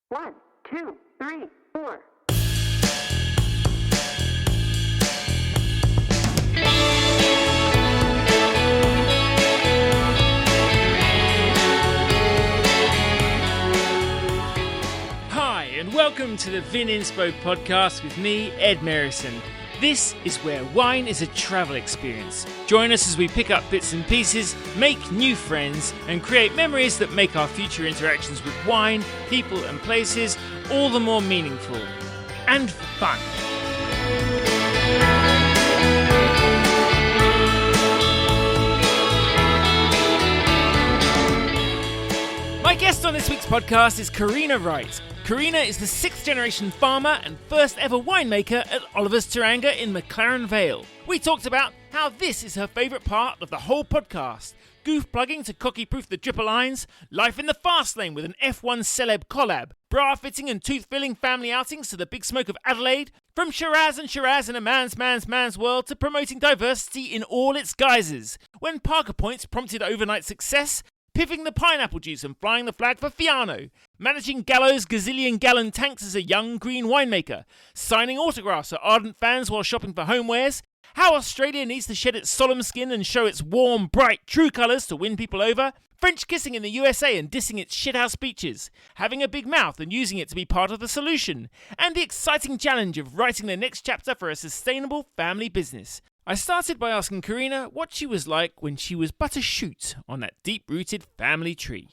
1, 2, 3, 4. Hi, and welcome to the Vininspo podcast with me, Ed Merrison. This is where wine is a travel experience. Join us as we pick up bits and pieces, make new friends, and create memories that make our future interactions with wine, people, and places all the more meaningful and fun. My guest on this week's podcast is Corrina Wright. Corrina is the 6th generation farmer and first ever winemaker at Oliver's Taranga in McLaren Vale. We talked about how this is her favourite part of the whole podcast. Goof plugging to cocky-proof the dripper lines, life in the fast lane with an F1 celeb collab, bra fitting and tooth filling family outings to the big smoke of Adelaide, from Shiraz and a man's world to promoting diversity in all its guises. When Parker Points prompted overnight success, piffing the pineapple juice and flying the flag for Fiano, managing Gallo's gazillion-gallon tanks as a young green winemaker, signing autographs for ardent fans while shopping for homewares, how Australia needs to shed its solemn skin and show its warm, bright, true colours to win people over, French kissing in the USA and dissing its shithouse beaches, having a big mouth and using it to be part of the solution, and the exciting challenge of writing the next chapter for a sustainable family business. I started by asking Corrina what she was like when she was but a shoot on that deep-rooted family tree.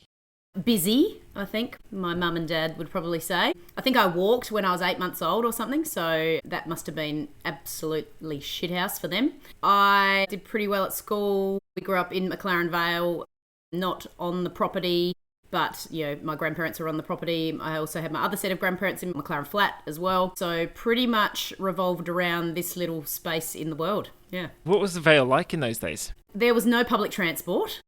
Busy, I think my mum and dad would probably say. I think I walked when I was 8 months old or something, so that must have been absolutely shithouse for them. I did pretty well at school. We grew up in McLaren Vale, not on the property, but, you know, my grandparents were on the property. I also had my other set of grandparents in McLaren Flat as well. So pretty much revolved around this little space in the world, yeah. What was the Vale like in those days? There was no public transport,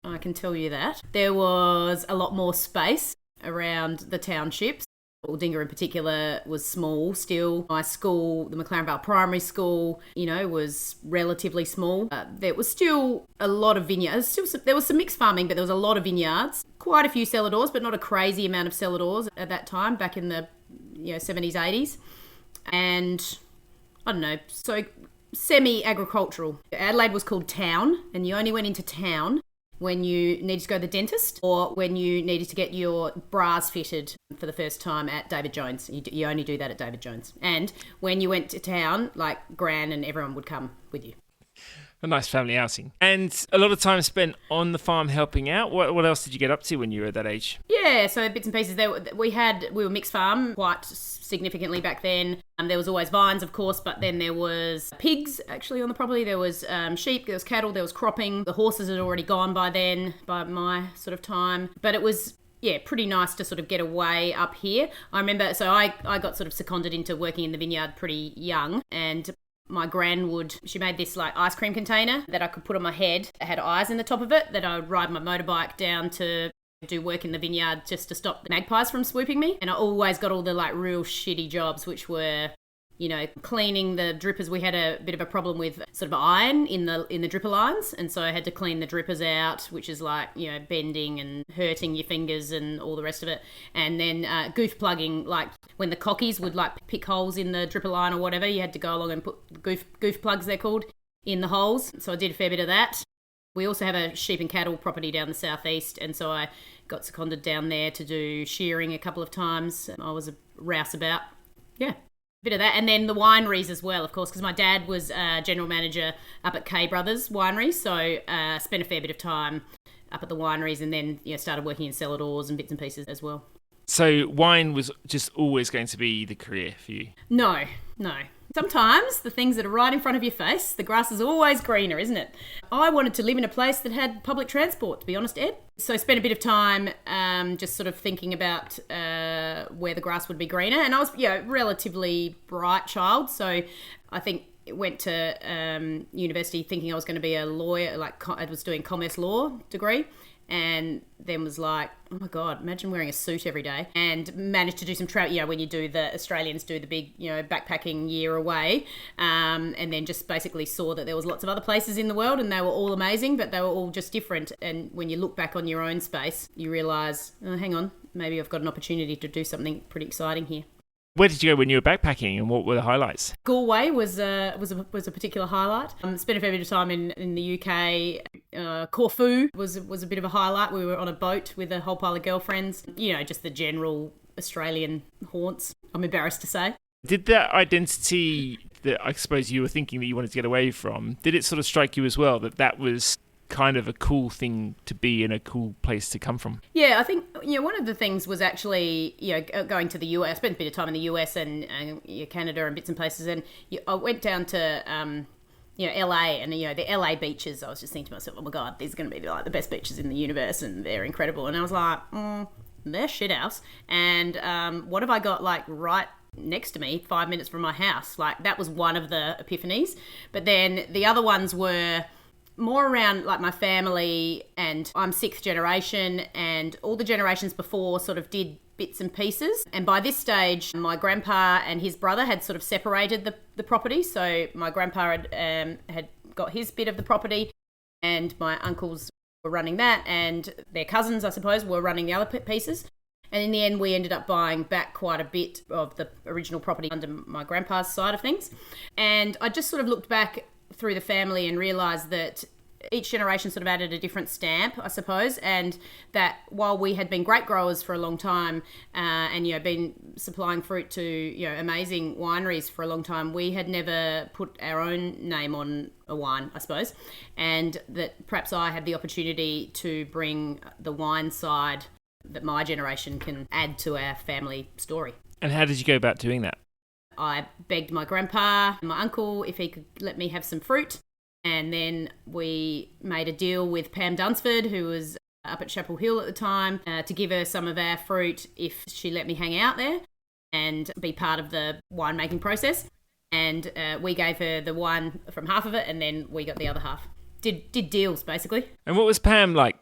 I can tell you that. There was a lot more space around the townships. Aldinga in particular was small still. My school, the McLaren Vale Primary School, was relatively small. There was still a lot of vineyards. There was some mixed farming, but there was a lot of vineyards. Quite a few cellar doors, but not a crazy amount of cellar doors at that time, back in the 70s, 80s. And I don't know, so semi-agricultural. Adelaide was called town, and you only went into town when you needed to go to the dentist or when you needed to get your bras fitted for the first time at David Jones. You only do that at David Jones. And when you went to town, like Gran and everyone would come with you. A nice family outing. And a lot of time spent on the farm helping out. What else did you get up to when you were at that age? Yeah, so bits and pieces. We were mixed farm quite significantly back then. There was always vines, of course, but then there was pigs actually on the property. There was sheep, there was cattle, there was cropping. The horses had already gone by then, by my sort of time. But it was, pretty nice to sort of get away up here. I remember, so I got sort of seconded into working in the vineyard pretty young, and my gran she made this like ice cream container that I could put on my head. It had eyes in the top of it that I would ride my motorbike down to do work in the vineyard just to stop the magpies from swooping me. And I always got all the like real shitty jobs, which were, cleaning the drippers. We had a bit of a problem with sort of iron in the dripper lines. And so I had to clean the drippers out, which is like, bending and hurting your fingers and all the rest of it. And then goof plugging, like when the cockies would like pick holes in the dripper line or whatever, you had to go along and put goof plugs, they're called, in the holes. So I did a fair bit of that. We also have a sheep and cattle property down the southeast, and so I got seconded down there to do shearing a couple of times. I was a rouseabout. Yeah, a bit of that. And then the wineries as well, of course, because my dad was general manager up at K Brothers Winery, so spent a fair bit of time up at the wineries, and then started working in cellar doors and bits and pieces as well. So wine was just always going to be the career for you? No. Sometimes the things that are right in front of your face, the grass is always greener, isn't it? I wanted to live in a place that had public transport, to be honest, Ed. So I spent a bit of time just sort of thinking about where the grass would be greener. And I was, relatively bright child. So I think went to university thinking I was going to be a lawyer, I was doing commerce law degree. And then was like, oh my God, imagine wearing a suit every day. And managed to do some travel, when you do the Australians do the big, backpacking year away. And then just basically saw that there was lots of other places in the world and they were all amazing, but they were all just different. And when you look back on your own space, you realise, oh, hang on, maybe I've got an opportunity to do something pretty exciting here. Where did you go when you were backpacking, and what were the highlights? Galway was a particular highlight. Spent a fair bit of time in the UK. Corfu was a bit of a highlight. We were on a boat with a whole pile of girlfriends. Just the general Australian haunts, I'm embarrassed to say. Did that identity that I suppose you were thinking that you wanted to get away from, did it sort of strike you as well that was kind of a cool thing to be in, a cool place to come from? Yeah, I think one of the things was actually going to the US. I spent a bit of time in the US and Canada and bits and places, and I went down to LA, and the LA beaches. I was just thinking to myself, oh my god, these are going to be like the best beaches in the universe, and they're incredible. And I was like, they're shit house. And what have I got like right next to me, 5 minutes from my house? Like, that was one of the epiphanies. But then the other ones were more around like my family, and I'm sixth generation, and all the generations before sort of did bits and pieces. And by this stage, my grandpa and his brother had sort of separated the property. So my grandpa had got his bit of the property, and my uncles were running that, and their cousins, I suppose, were running the other pieces. And in the end, we ended up buying back quite a bit of the original property under my grandpa's side of things. And I just sort of looked back through the family and realised that each generation sort of added a different stamp, I suppose, and that while we had been grape growers for a long time and been supplying fruit to amazing wineries for a long time, we had never put our own name on a wine, I suppose, and that perhaps I had the opportunity to bring the wine side that my generation can add to our family story. And how did you go about doing that? I begged my grandpa and my uncle if he could let me have some fruit. And then we made a deal with Pam Dunsford, who was up at Chapel Hill at the time, to give her some of our fruit if she let me hang out there and be part of the winemaking process. And we gave her the wine from half of it, and then we got the other half. Did deals, basically. And what was Pam like?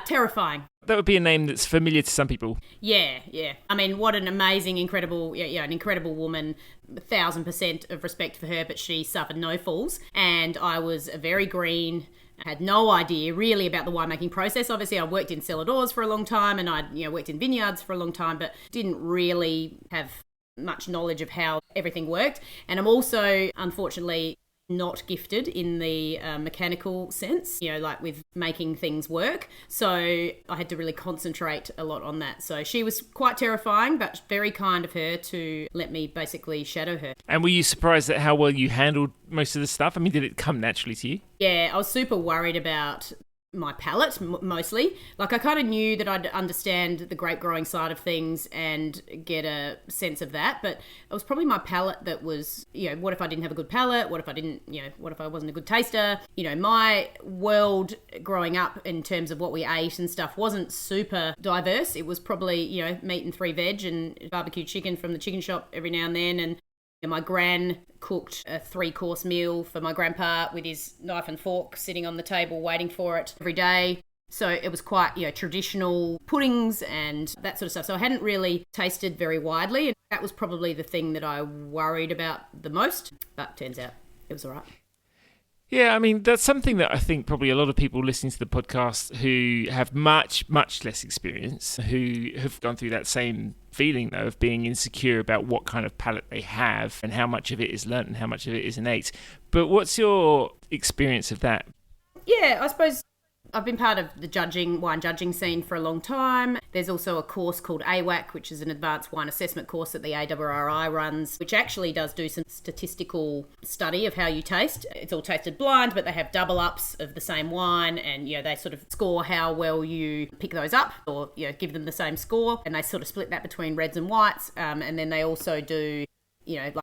Terrifying. That would be a name that's familiar to some people. Yeah. I mean, what an amazing, incredible, an incredible woman. 1,000% of respect for her, but she suffered no falls. And I was very green. I had no idea really about the winemaking process. Obviously, I worked in cellar doors for a long time, and I'd worked in vineyards for a long time, but didn't really have much knowledge of how everything worked. And I'm also, unfortunately, not gifted in the mechanical sense, like with making things work. So I had to really concentrate a lot on that. So she was quite terrifying, but very kind of her to let me basically shadow her. And were you surprised at how well you handled most of the stuff? I mean, did it come naturally to you? Yeah, I was super worried about my palate, mostly. Like, I kind of knew that I'd understand the grape growing side of things and get a sense of that, but it was probably my palate that was, what if I didn't have a good palate? What if I didn't, what if I wasn't a good taster? My world growing up in terms of what we ate and stuff wasn't super diverse. It was probably, meat and 3 veg and barbecue chicken from the chicken shop every now and then, and my gran cooked a 3-course meal for my grandpa with his knife and fork sitting on the table waiting for it every day. So it was quite, traditional puddings and that sort of stuff. So I hadn't really tasted very widely, and that was probably the thing that I worried about the most. But turns out it was all right. Yeah, I mean, that's something that I think probably a lot of people listening to the podcast who have much, much less experience, who have gone through that same feeling, though, of being insecure about what kind of palate they have and how much of it is learnt and how much of it is innate. But what's your experience of that? Yeah, I suppose I've been part of the wine judging scene for a long time. There's also a course called AWAC, which is an advanced wine assessment course that the ARRI runs, which actually does do some statistical study of how you taste. It's all tasted blind, but they have double ups of the same wine, and they sort of score how well you pick those up, or give them the same score, and they sort of split that between reds and whites, and then they also do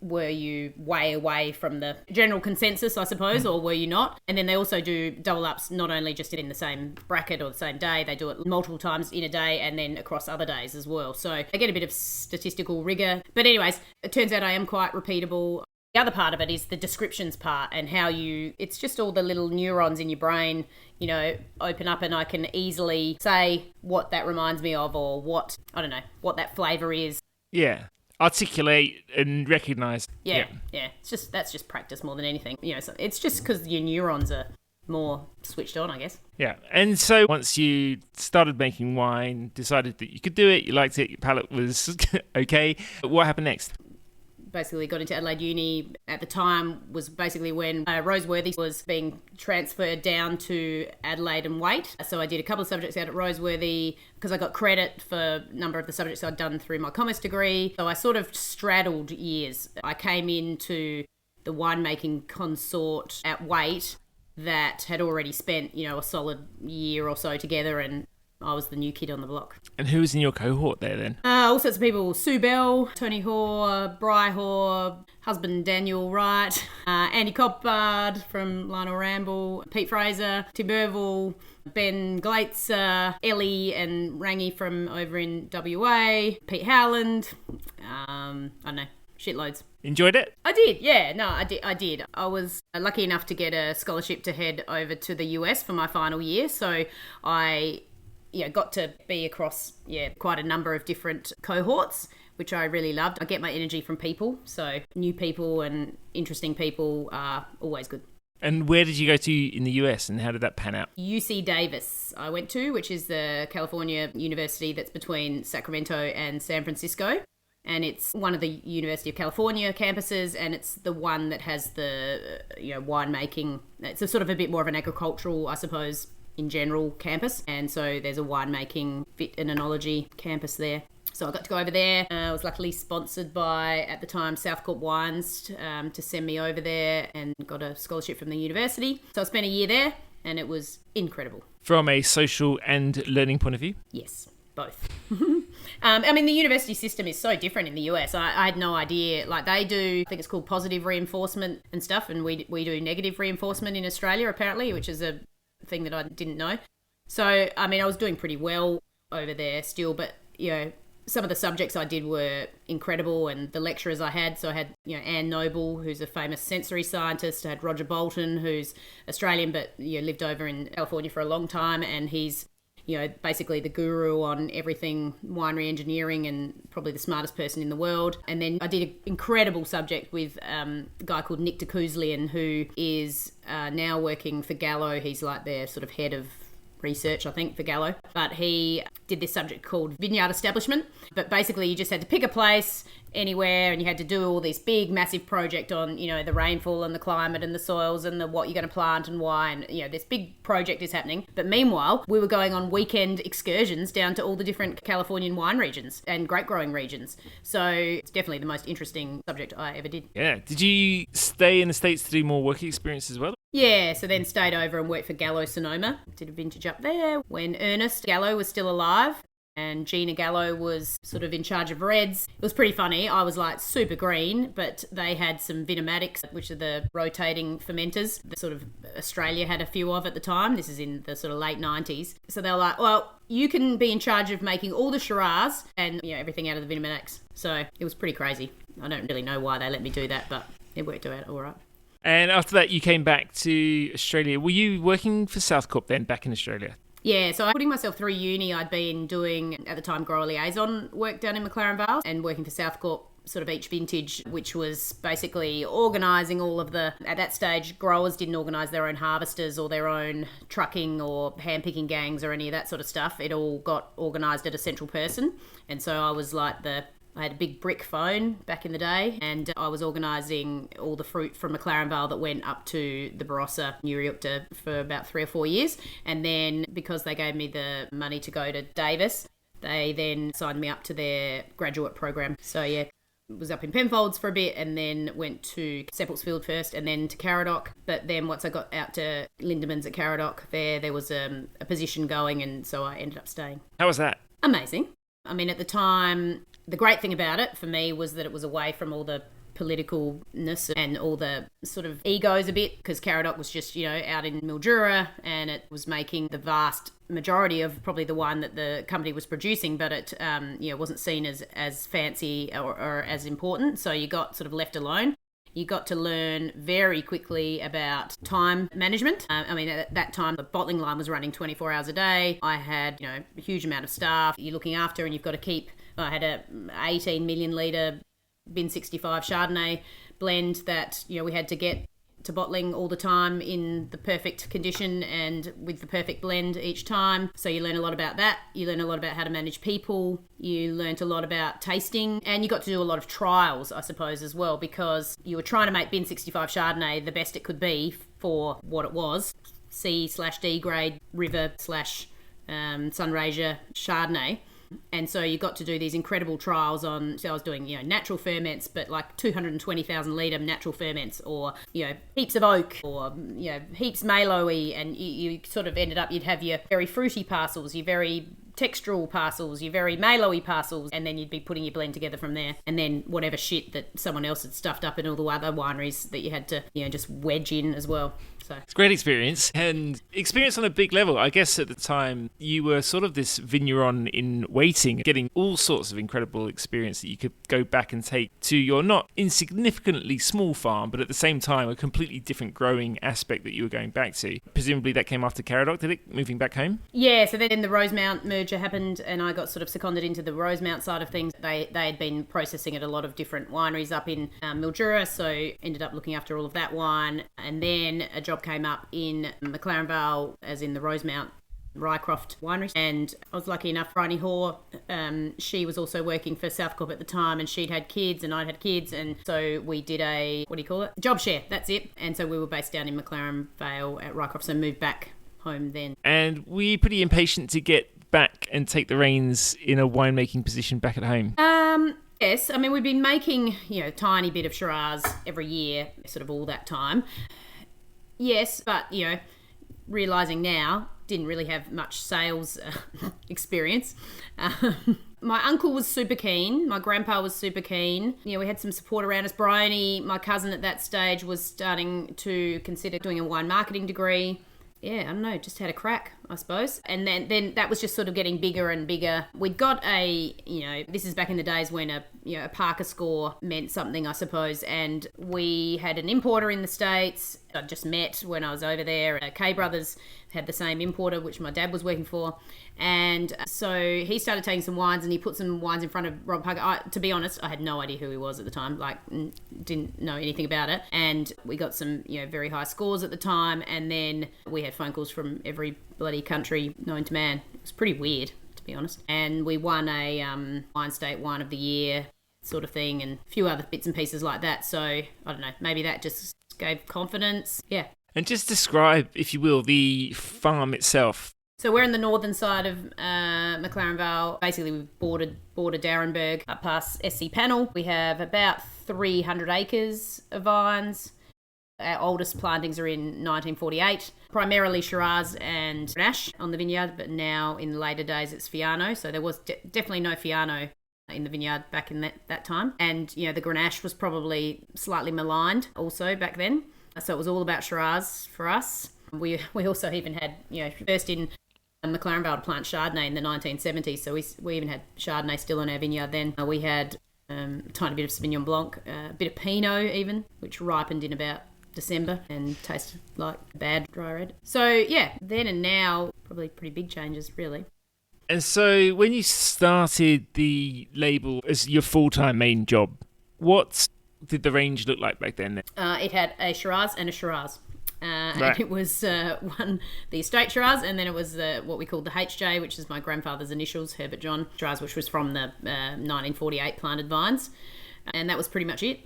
were you way away from the general consensus, I suppose, or were you not? And then they also do double ups, not only just in the same bracket or the same day, they do it multiple times in a day and then across other days as well. So I get a bit of statistical rigour. But anyways, it turns out I am quite repeatable. The other part of it is the descriptions part, and how it's just all the little neurons in your brain, open up, and I can easily say what that reminds me of, or what that flavour is. Yeah. Articulate and recognise. Yeah. That's just practice more than anything. So it's just because your neurons are more switched on, I guess. Yeah. And so once you started making wine, decided that you could do it, you liked it, your palate was okay, what happened next? Basically got into Adelaide Uni at the time was basically when Roseworthy was being transferred down to Adelaide and Waite. So I did a couple of subjects out at Roseworthy because I got credit for a number of the subjects I'd done through my commerce degree. So I sort of straddled years. I came into the winemaking consort at Waite that had already spent, a solid year or so together, and I was the new kid on the block. And who was in your cohort there then? All sorts of people. Sue Bell, Tony Hoare, Bry Hoare, husband Daniel Wright, Andy Coppard from Lionel Ramble, Pete Fraser, Tim Burville, Ben Glaitzer, Ellie and Rangi from over in WA, Pete Howland, I don't know, shitloads. Enjoyed it? I did, yeah. No, I did. I was lucky enough to get a scholarship to head over to the US for my final year, so I got to be across, quite a number of different cohorts, which I really loved. I get my energy from people, so new people and interesting people are always good. And where did you go to in the US and how did that pan out? UC Davis I went to, which is the California university that's between Sacramento and San Francisco. And it's one of the University of California campuses, and it's the one that has the, winemaking. It's a sort of a bit more of an agricultural, I suppose, in general campus, and so there's a winemaking, vit and enology campus there. So I got to go over there. I was luckily sponsored by, at the time, Southcorp Wines to send me over there, and got a scholarship from the university. So I spent a year there, and it was incredible. From a social and learning point of view? Yes, both. The university system is so different in the US. I had no idea. Like, they do, I think it's called positive reinforcement and stuff, and we do negative reinforcement in Australia, apparently, which is a thing that I didn't know. So, I was doing pretty well over there still, but, some of the subjects I did were incredible, and the lecturers I had, so I had, Anne Noble, who's a famous sensory scientist. I had Roger Bolton, who's Australian, but, lived over in California for a long time, and he's, basically the guru on everything winery engineering and probably the smartest person in the world. And then I did an incredible subject with a guy called Nick DeKouzlian, who is now working for Gallo. He's like their sort of head of research, I think, for Gallo. But he did this subject called Vineyard Establishment. But basically you just had to pick a place anywhere, and you had to do all this big, massive project on, the rainfall and the climate and the soils and the what you're going to plant and why. And, this big project is happening. But meanwhile, we were going on weekend excursions down to all the different Californian wine regions and grape growing regions. So it's definitely the most interesting subject I ever did. Yeah. Did you stay in the States to do more work experience as well? Yeah, so then stayed over and worked for Gallo Sonoma. Did a vintage up there when Ernest Gallo was still alive, and Gina Gallo was sort of in charge of reds. It was pretty funny. I was like super green, but they had some vinomatics, which are the rotating fermenters that sort of Australia had a few of at the time. This is in the sort of late 90s. So they were like, well, you can be in charge of making all the Shiraz and everything out of the vinomatics. So it was pretty crazy. I don't really know why they let me do that, but it worked out all right. And after that, you came back to Australia. Were you working for Southcorp then, back in Australia? Yeah, so putting myself through uni, I'd been doing, at the time, grower liaison work down in McLaren Vale and working for Southcorp sort of each vintage, which was basically organising all of the, at that stage, growers didn't organise their own harvesters or their own trucking or hand-picking gangs or any of that sort of stuff. It all got organised at a central person. And so I was like I had a big brick phone back in the day, and I was organising all the fruit from McLaren Vale that went up to the Barossa, Nuriukta, for about 3 or 4 years. And then because they gave me the money to go to Davis, they then signed me up to their graduate program. So yeah, was up in Penfolds for a bit, and then went to Seppeltsfield first and then to Caradoc. But then once I got out to Lindemans at Caradoc, there was a position going, and so I ended up staying. How was that? Amazing. At the time, the great thing about it for me was that it was away from all the politicalness and all the sort of egos a bit, because Caradoc was just, out in Mildura, and it was making the vast majority of probably the wine that the company was producing, but it wasn't seen as fancy or as important. So you got sort of left alone. You got to learn very quickly about time management. At that time, the bottling line was running 24 hours a day. I had, a huge amount of staff you're looking after, and you've got to keep. I had a 18 million litre bin 65 Chardonnay blend that, we had to get to bottling all the time in the perfect condition and with the perfect blend each time. So you learn a lot about that. You learn a lot about how to manage people. You learned a lot about tasting, and you got to do a lot of trials, I suppose, as well, because you were trying to make Bin 65 Chardonnay the best it could be for what it was. C/D grade river / Sunraysia Chardonnay. And so you got to do these incredible trials on, so I was doing, natural ferments, but like 220,000 litre natural ferments, or, heaps of oak, or, heaps Malo-y, and you sort of ended up, you'd have your very fruity parcels, your very textural parcels, your very Malo-y parcels, and then you'd be putting your blend together from there. And then whatever shit that someone else had stuffed up in all the other wineries that you had to, just wedge in as well. So it's a great experience, and experience on a big level. I guess at the time you were sort of this vigneron in waiting, getting all sorts of incredible experience that you could go back and take to your not insignificantly small farm, but at the same time a completely different growing aspect that you were going back to. Presumably that came after Caradoc, did it, moving back home? Yeah, so then the Rosemount merger happened, and I got sort of seconded into the Rosemount side of things. They had been processing at a lot of different wineries up in Mildura, so ended up looking after all of that wine. And then a job came up in McLaren Vale, as in the Rosemount Rycroft winery, and I was lucky enough, Brioni Hoare, she was also working for Southcorp at the time, and she'd had kids and I'd had kids, and so we did a, job share, that's it. And so we were based down in McLaren Vale at Rycroft, so moved back home then. And were you pretty impatient to get back and take the reins in a winemaking position back at home? Yes, I mean, we've been making, a tiny bit of Shiraz every year, sort of all that time. Yes, but, realising now, didn't really have much sales experience. My uncle was super keen. My grandpa was super keen. We had some support around us. Brioni, my cousin at that stage, was starting to consider doing a wine marketing degree. Yeah, I don't know, just had a crack, I suppose. And then that was just sort of getting bigger and bigger. We'd got this is back in the days when a Parker score meant something, I suppose. And we had an importer in the States I just met when I was over there. K Brothers had the same importer, which my dad was working for. And so he started taking some wines, and he put some wines in front of Rob Parker. To be honest, I had no idea who he was at the time, didn't know anything about it. And we got some, very high scores at the time. And then we had phone calls from every bloody country known to man. It was pretty weird, to be honest. And we won a Wine State Wine of the Year sort of thing, and a few other bits and pieces like that. So, I don't know, maybe that just gave confidence. Yeah. And just describe, if you will, the farm itself. So we're in the northern side of McLaren Vale. Basically, we've bordered Darrenberg up past SC Panel. We have about 300 acres of vines. Our oldest plantings are in 1948. Primarily Shiraz and Grenache on the vineyard, but now in later days it's Fiano. So there was definitely no Fiano in the vineyard back in that time. And, the Grenache was probably slightly maligned also back then. So it was all about Shiraz for us. We also even had, first in McLaren Vale to plant Chardonnay in the 1970s. So we even had Chardonnay still on our vineyard then. We had a tiny bit of Sauvignon Blanc, a bit of Pinot even, which ripened in about December and tasted like bad dry red. So yeah, then and now, probably pretty big changes really. And so when you started the label as your full-time main job, what did the range look like back then? It had a Shiraz and a Shiraz. Right. And it was the estate Shiraz, and then it was what we called the HJ, which is my grandfather's initials, Herbert John Shiraz, which was from the 1948 planted vines. And that was pretty much it.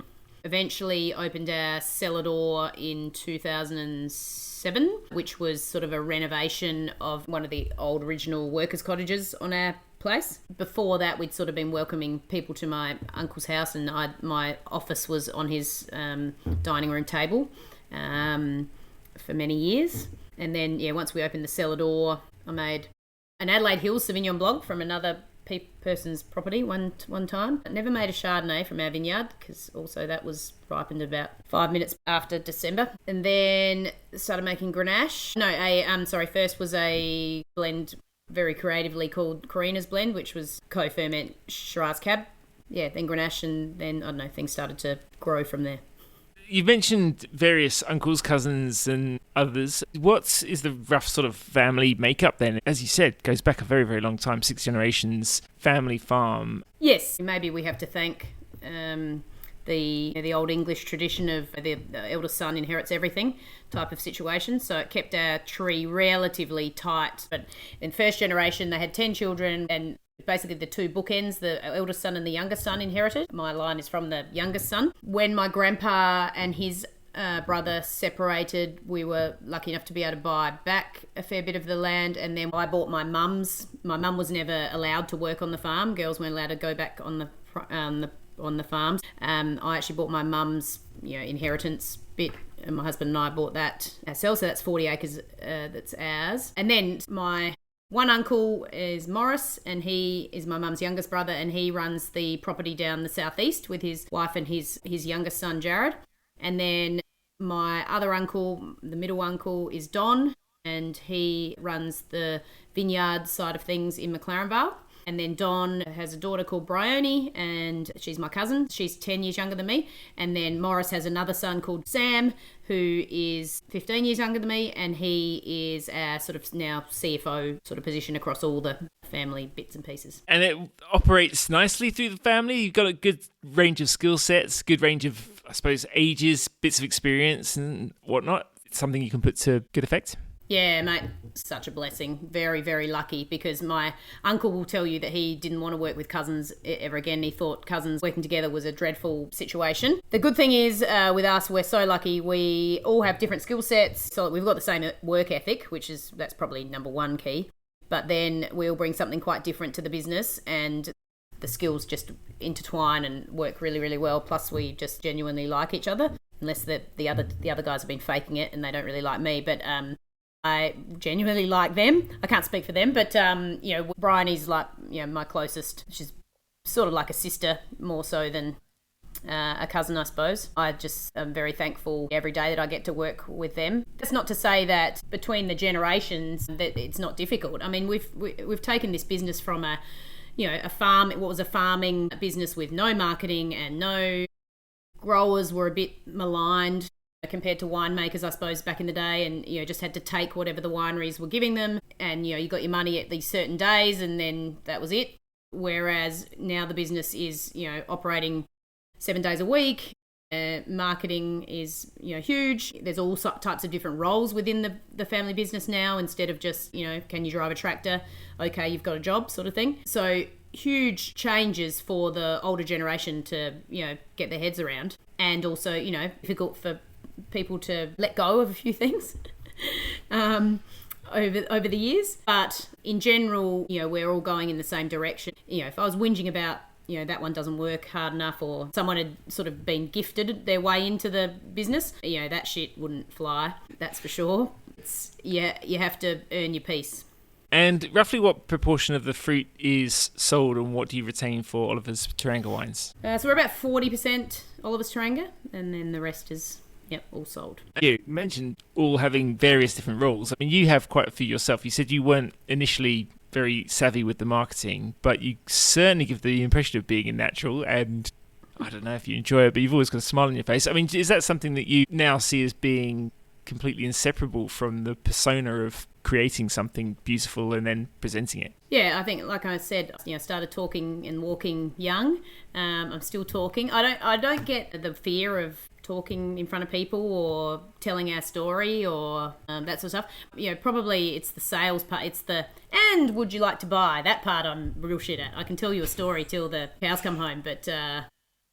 Eventually opened our cellar door in 2007, which was sort of a renovation of one of the old original workers' cottages on our place. Before that, we'd sort of been welcoming people to my uncle's house, and my office was on his dining room table for many years. And then, once we opened the cellar door, I made an Adelaide Hills Sauvignon Blanc from another person's property one time. I never made a Chardonnay from our vineyard because also that was ripened about 5 minutes after December. And then started making Grenache. First was a blend very creatively called Corrina's blend, which was co-ferment Shiraz Cab. Yeah, then Grenache, and then, I don't know, things started to grow from there. You mentioned various uncles, cousins and others. What is the rough sort of family makeup then? As you said, goes back a very, very long time, 6 generations, family farm. Yes, maybe we have to thank the old English tradition of the eldest son inherits everything type of situation. So it kept our tree relatively tight. But in first generation, they had 10 children, and basically the two bookends, the eldest son and the youngest son, inherited. My line is from the youngest son. When my grandpa and his brother separated, we were lucky enough to be able to buy back a fair bit of the land, and then I bought my mum's. My mum was never allowed to work on the farm. Girls weren't allowed to go back on the farms. I actually bought my mum's inheritance bit, and my husband and I bought that ourselves. So that's 40 acres that's ours. And then my one uncle is Morris, and he is my mum's youngest brother, and he runs the property down the southeast with his wife and his youngest son Jared. And then my other uncle, the middle uncle, is Don, and he runs the vineyard side of things in McLaren Vale. And then Don has a daughter called Brioni, and she's my cousin. She's 10 years younger than me. And then Morris has another son called Sam, who is 15 years younger than me, and he is our sort of now CFO sort of position across all the family bits and pieces. And it operates nicely through the family. You've got a good range of skill sets, good range of, I suppose, ages, bits of experience and whatnot. It's something you can put to good effect. Yeah, mate, such a blessing. Very, very lucky, because my uncle will tell you that he didn't want to work with cousins ever again. He thought cousins working together was a dreadful situation. The good thing is with us, we're so lucky. We all have different skill sets. So we've got the same work ethic, that's probably number one key. But then we all bring something quite different to the business, and the skills just intertwine and work really, really well. Plus, we just genuinely like each other, unless the other guys have been faking it and they don't really like me. But I genuinely like them. I can't speak for them, but Brioni's like my closest. She's sort of like a sister more so than a cousin, I suppose. I just am very thankful every day that I get to work with them. That's not to say that between the generations that it's not difficult. I mean, we've taken this business from a farm. What was a farming business with no marketing and no growers, were a bit maligned compared to winemakers, I suppose, back in the day, and just had to take whatever the wineries were giving them, and you got your money at these certain days, and then that was it. Whereas now the business is operating 7 days a week. Marketing is huge. There's all types of different roles within the family business now, instead of just can you drive a tractor? Okay, you've got a job, sort of thing. So huge changes for the older generation to get their heads around, and also difficult for people to let go of a few things over the years. But in general, we're all going in the same direction. If I was whinging about that one doesn't work hard enough, or someone had sort of been gifted their way into the business, that shit wouldn't fly, that's for sure. You have to earn your piece. And roughly what proportion of the fruit is sold, and what do you retain for Oliver's Taranga wines? So we're about 40% Oliver's Taranga, and then the rest is all sold. You mentioned all having various different roles. I mean, you have quite a few yourself. You said you weren't initially very savvy with the marketing, but you certainly give the impression of being a natural, and I don't know if you enjoy it, but you've always got a smile on your face. I mean, is that something that you now see as being completely inseparable from the persona of creating something beautiful and then presenting it? Yeah, I think, like I said, started talking and walking young. I'm still talking. I don't get the fear of talking in front of people or telling our story or that sort of stuff. Probably it's the sales part. It's the, and would you like to buy? That part I'm real shit at. I can tell you a story till the cows come home, but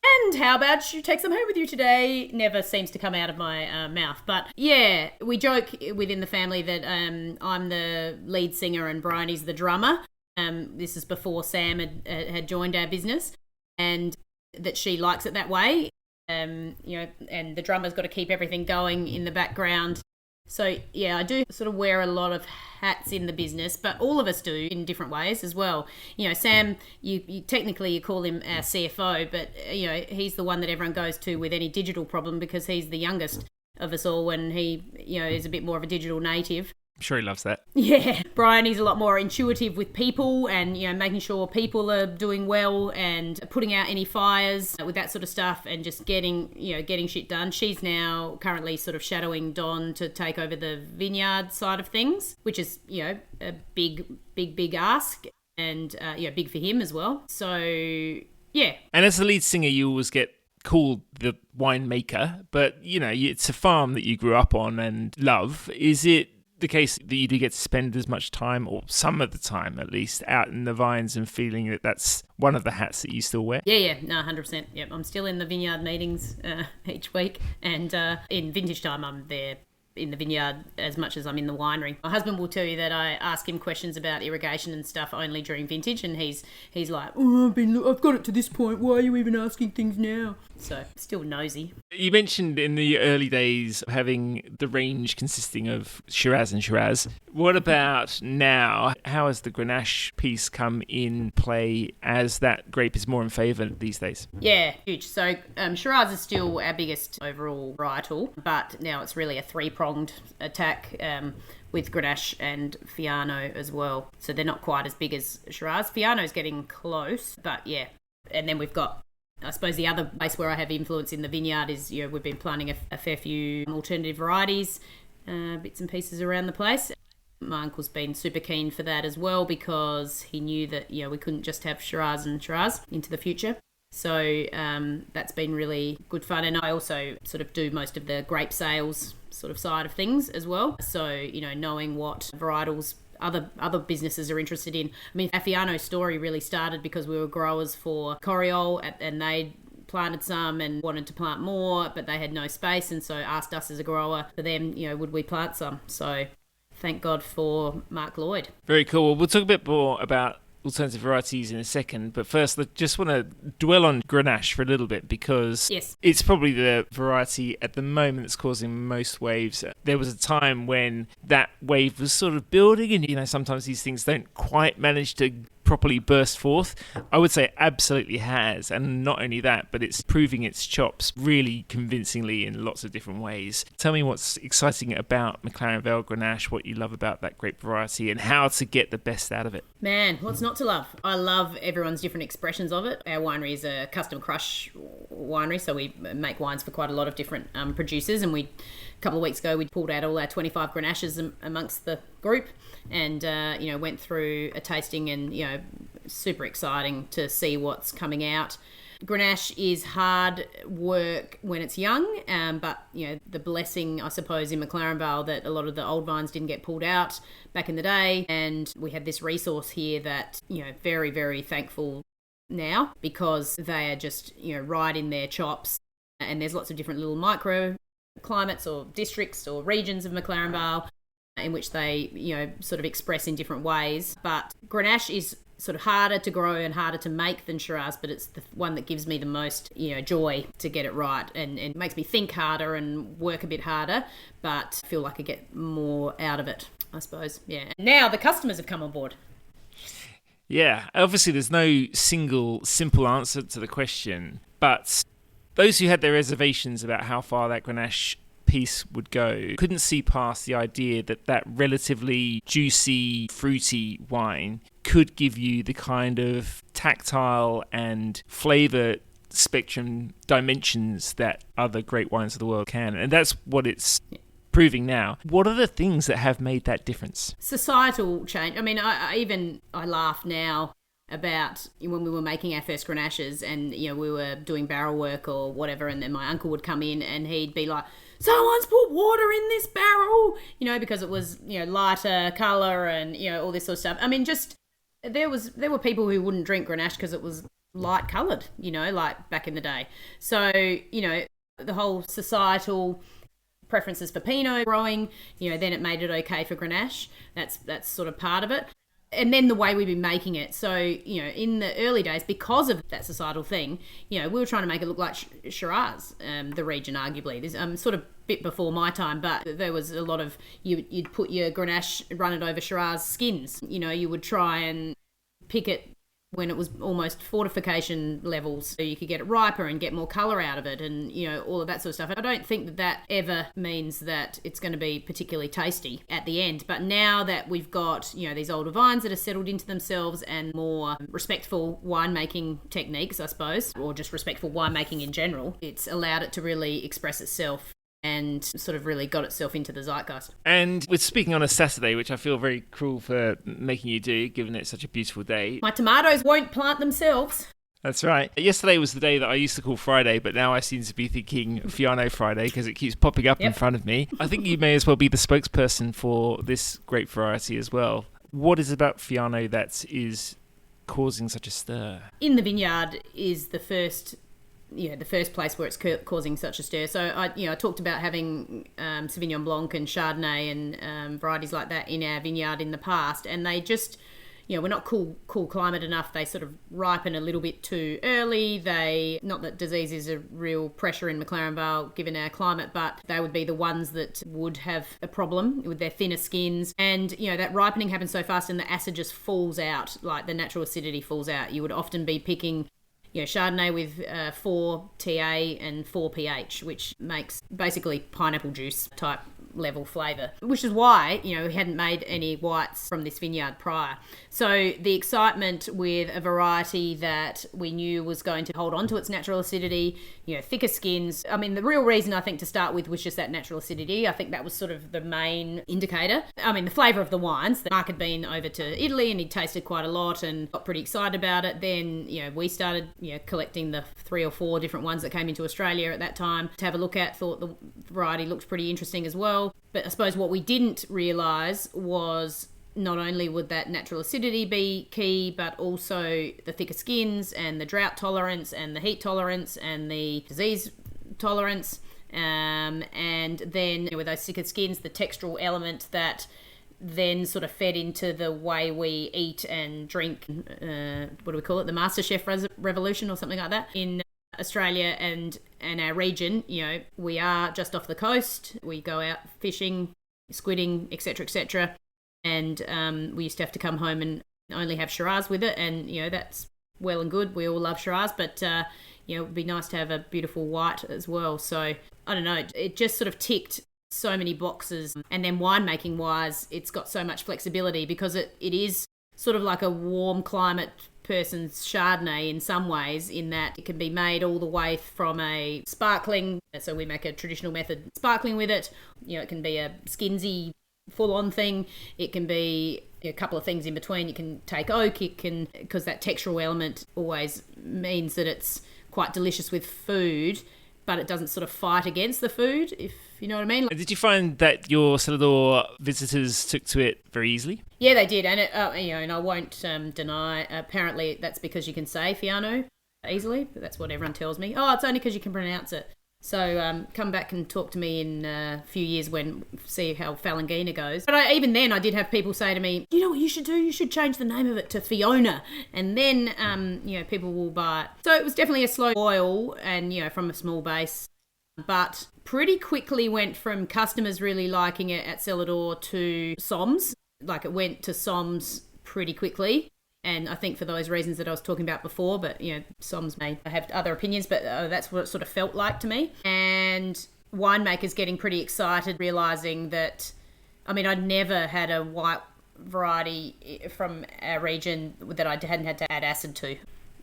and how about you take some home with you today never seems to come out of my mouth. But yeah, we joke within the family that I'm the lead singer and Brioni's the drummer. This is before Sam had joined our business, and that she likes it that way. And the drummer's got to keep everything going in the background. So yeah, I do sort of wear a lot of hats in the business, but all of us do in different ways as well. Sam, you technically you call him our CFO, but he's the one that everyone goes to with any digital problem, because he's the youngest of us all, and he is a bit more of a digital native. I'm sure he loves that. Yeah, Brioni's a lot more intuitive with people, and making sure people are doing well and putting out any fires with that sort of stuff, and just getting shit done. She's now currently sort of shadowing Don to take over the vineyard side of things, which is a big ask, and big for him as well. So yeah. And as the lead singer, you always get called the winemaker, but, it's a farm that you grew up on and love. Is it the case that you do get to spend as much time, or some of the time at least, out in the vines and feeling that that's one of the hats that you still wear? Yeah, no, 100%. Yep, I'm still in the vineyard meetings each week, and in vintage time I'm there in the vineyard as much as I'm in the winery. My husband will tell you that I ask him questions about irrigation and stuff only during vintage, and he's like, I've got it to this point, why are you even asking things now? So, still nosy. You mentioned in the early days having the range consisting of Shiraz and Shiraz. What about now? How has the Grenache piece come in play as that grape is more in favour these days? Yeah, huge. So Shiraz is still our biggest overall varietal, but now it's really a three-pronged attack with Grenache and Fiano as well. So they're not quite as big as Shiraz. Fiano's getting close, but yeah. And then we've got, I suppose, the other place where I have influence in the vineyard is, we've been planting a fair few alternative varieties, bits and pieces around the place. My uncle's been super keen for that as well, because he knew that, we couldn't just have Shiraz and Shiraz into the future. So that's been really good fun. And I also sort of do most of the grape sales sort of side of things as well. So, knowing what varietals other businesses are interested in. I mean, Fiano story really started because we were growers for Coriol, and they planted some and wanted to plant more, but they had no space, and so asked us as a grower for them, would we plant some? So thank God for Mark Lloyd. Very cool. Well, we'll talk a bit more about alternative varieties in a second, but first I just want to dwell on Grenache for a little bit, because it's probably the variety at the moment that's causing most waves. There was a time when that wave was sort of building, and sometimes these things don't quite manage to properly burst forth. I would say it absolutely has, and not only that, but it's proving its chops really convincingly in lots of different ways. Tell me what's exciting about McLaren Vale Grenache, what you love about that grape variety, and how to get the best out of it. Man, what's not to love? I love everyone's different expressions of it. Our winery is a custom crush winery, so we make wines for quite a lot of different producers, and a couple of weeks ago we pulled out all our 25 Grenaches amongst the group, and went through a tasting, and super exciting to see what's coming out. Grenache is hard work when it's young, but the blessing, I suppose, in McLaren Vale that a lot of the old vines didn't get pulled out back in the day, and we have this resource here that very, very thankful now, because they are just right in their chops, and there's lots of different little micro climates or districts or regions of McLaren Vale in which they sort of express in different ways. But Grenache is sort of harder to grow and harder to make than Shiraz, but it's the one that gives me the most joy to get it right, and it makes me think harder and work a bit harder, but feel like I get more out of it, I suppose. Yeah. Now the customers have come on board. Yeah, obviously there's no single simple answer to the question, but those who had their reservations about how far that Grenache piece would go couldn't see past the idea that relatively juicy, fruity wine could give you the kind of tactile and flavour spectrum dimensions that other great wines of the world can. And that's what it's proving now. What are the things that have made that difference? Societal change. I mean, I laugh now about when we were making our first Grenaches, and we were doing barrel work or whatever, and then my uncle would come in and he'd be like, someone's put water in this barrel, because it was lighter colour and all this sort of stuff. I mean, just there were people who wouldn't drink Grenache because it was light coloured, like back in the day. So the whole societal preferences for Pinot growing, then it made it okay for Grenache. That's sort of part of it. And then the way we've been making it. So, in the early days, because of that societal thing, we were trying to make it look like Shiraz, the region, arguably. This sort of bit before my time, but there was a lot of, you'd put your Grenache, run it over Shiraz skins. You would try and pick it when it was almost fortification levels, so you could get it riper and get more colour out of it, and all of that sort of stuff. I don't think that ever means that it's going to be particularly tasty at the end, but now that we've got these older vines that are settled into themselves and more respectful winemaking techniques, I suppose, or just respectful winemaking in general, it's allowed it to really express itself and sort of really got itself into the zeitgeist. And we're speaking on a Saturday, which I feel very cruel for making you do, given it's such a beautiful day. My tomatoes won't plant themselves. That's right. Yesterday was the day that I used to call Friday, but now I seem to be thinking Fiano Friday because it keeps popping up in front of me. I think you may as well be the spokesperson for this grape variety as well. What is it about Fiano that is causing such a stir? In the vineyard is the first place where it's causing such a stir. So I talked about having Sauvignon Blanc and Chardonnay and varieties like that in our vineyard in the past, and they just, we're not cool climate enough. They sort of ripen a little bit too early. Not that disease is a real pressure in McLaren Vale given our climate, but they would be the ones that would have a problem with their thinner skins. And, that ripening happens so fast and the acid just falls out, like the natural acidity falls out. You would often be picking Chardonnay with 4 TA and 4 pH, which makes basically pineapple juice type level flavour, which is why, we hadn't made any whites from this vineyard prior. So the excitement with a variety that we knew was going to hold on to its natural acidity, thicker skins. I mean, the real reason I think to start with was just that natural acidity. I think that was sort of the main indicator. I mean, the flavour of the wines. Mark had been over to Italy and he'd tasted quite a lot and got pretty excited about it. Then, we started, collecting the 3 or 4 different ones that came into Australia at that time to have a look at. Thought the variety looked pretty interesting as well. But I suppose what we didn't realise was not only would that natural acidity be key, but also the thicker skins and the drought tolerance and the heat tolerance and the disease tolerance. And then with those thicker skins, the textural element that then sort of fed into the way we eat and drink, what do we call it? The MasterChef revolution or something like that. In Australia and our region, we are just off the coast. We go out fishing, squidding, etc., and we used to have to come home and only have Shiraz with it, and that's well and good. We all love Shiraz, but it would be nice to have a beautiful white as well. So I don't know, it just sort of ticked so many boxes. And then winemaking wise, it's got so much flexibility because it is sort of like a warm climate person's Chardonnay in some ways, in that it can be made all the way from a sparkling, so we make a traditional method sparkling with it. It can be a skinsy full-on thing. It can be a couple of things in between. You can take oak, because that textural element always means that it's quite delicious with food, but it doesn't sort of fight against the food, if you know what I mean. Did you find that your Salvador visitors took to it very easily? Yeah, they did, and and I won't deny. Apparently, that's because you can say Fiano easily. But that's what everyone tells me. Oh, it's only because you can pronounce it. So come back and talk to me in a few years see how Falangina goes. But even then, I did have people say to me, you know what you should do? You should change the name of it to Fiona. And then, people will buy it. So it was definitely a slow boil and, from a small base. But pretty quickly went from customers really liking it at Celador to Soms. Like it went to Soms pretty quickly. And I think for those reasons that I was talking about before, but, Soms may have other opinions, but that's what it sort of felt like to me. And winemakers getting pretty excited, realising that, I'd never had a white variety from our region that I hadn't had to add acid to.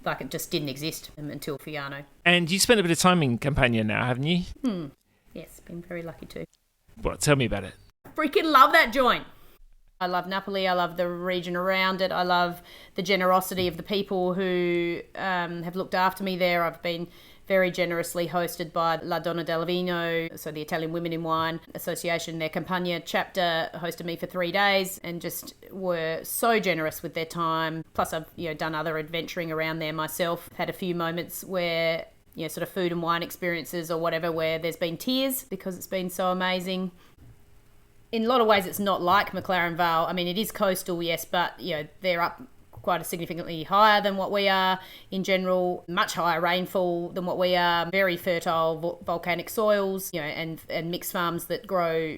Like it just didn't exist until Fiano. And you spent a bit of time in Campania now, haven't you? Yes, been very lucky too. Well, tell me about it. Freaking love that joint. I love Napoli. I love the region around it. I love the generosity of the people who have looked after me there. I've been very generously hosted by La Donna del Vino, so the Italian Women in Wine Association. Their Campania chapter hosted me for 3 days and just were so generous with their time. Plus I've done other adventuring around there myself. Had a few moments where sort of food and wine experiences or whatever where there's been tears because it's been so amazing. In a lot of ways, it's not like McLaren Vale. It is coastal, yes, but, they're up quite significantly higher than what we are in general, much higher rainfall than what we are, very fertile volcanic soils, and mixed farms that grow,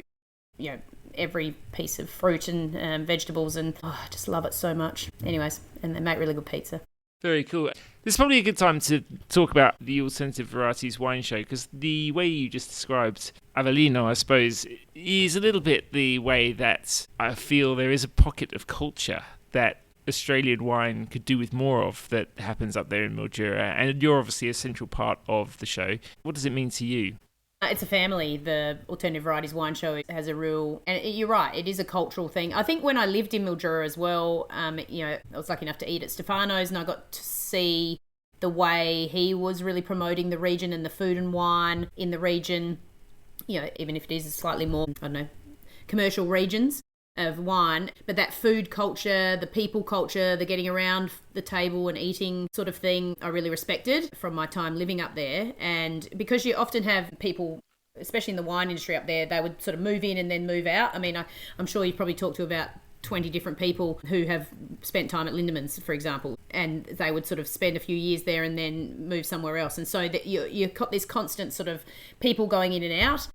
every piece of fruit and vegetables, and I just love it so much. Anyways, and they make really good pizza. Very cool. This is probably a good time to talk about the Alternative Varieties Wine Show, because the way you just described Avellino, I suppose, is a little bit the way that I feel there is a pocket of culture that Australian wine could do with more of that happens up there in Mildura, and you're obviously a central part of the show. What does it mean to you? It's a family. The Alternative Varieties Wine Show has a real... And you're right, it is a cultural thing. I think when I lived in Mildura as well, I was lucky enough to eat at Stefano's and I got to see the way he was really promoting the region and the food and wine in the region, even if it is slightly more, I don't know, commercial regions of wine, but that food culture, the people culture, the getting around the table and eating sort of thing, I really respected from my time living up there. And because you often have people, especially in the wine industry up there, they would sort of move in and then move out. I mean, I'm sure you've probably talked to about 20 different people who have spent time at Lindemans, for example, and they would sort of spend a few years there and then move somewhere else. And so that you've got this constant sort of people going in and out.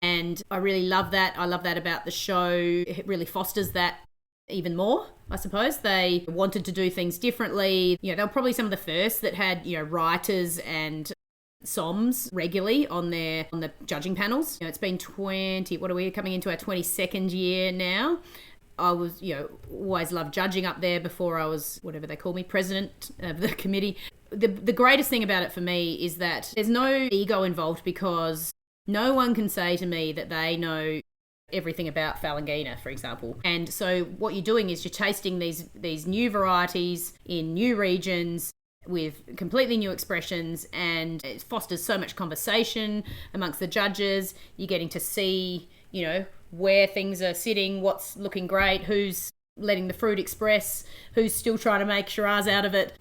And I really love that. I love that about the show. It really fosters that even more, I suppose. They wanted to do things differently. They were probably some of the first that had, writers and somms regularly on the judging panels. It's been coming into our 22nd year now. I was, always loved judging up there before I was, whatever they call me, president of the committee. The greatest thing about it for me is that there's no ego involved, because no one can say to me that they know everything about Falangina, for example. And so what you're doing is you're tasting these new varieties in new regions with completely new expressions, and it fosters so much conversation amongst the judges. You're getting to see, where things are sitting, what's looking great, who's letting the fruit express, who's still trying to make Shiraz out of it,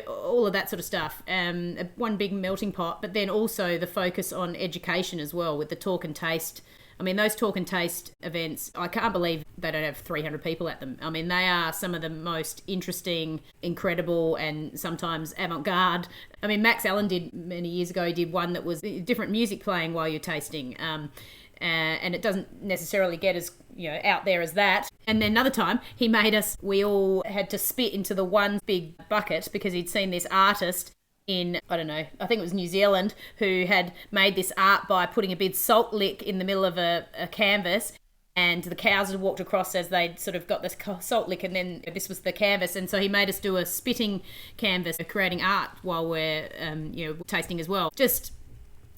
all of that sort of stuff. One big melting pot, but then also the focus on education as well with the talk and taste. I mean, those talk and taste events, I can't believe they don't have 300 people at them. I mean, they are some of the most interesting, incredible, and sometimes avant-garde. I mean, Max Allen many years ago, did one that was different music playing while you're tasting. And it doesn't necessarily get as out there as that. And then another time we all had to spit into the one big bucket because he'd seen this artist in, I don't know, I think it was New Zealand, who had made this art by putting a big salt lick in the middle of a canvas, and the cows had walked across as they'd sort of got this salt lick, and then this was the canvas. And so he made us do a spitting canvas, creating art while we're tasting as well. Just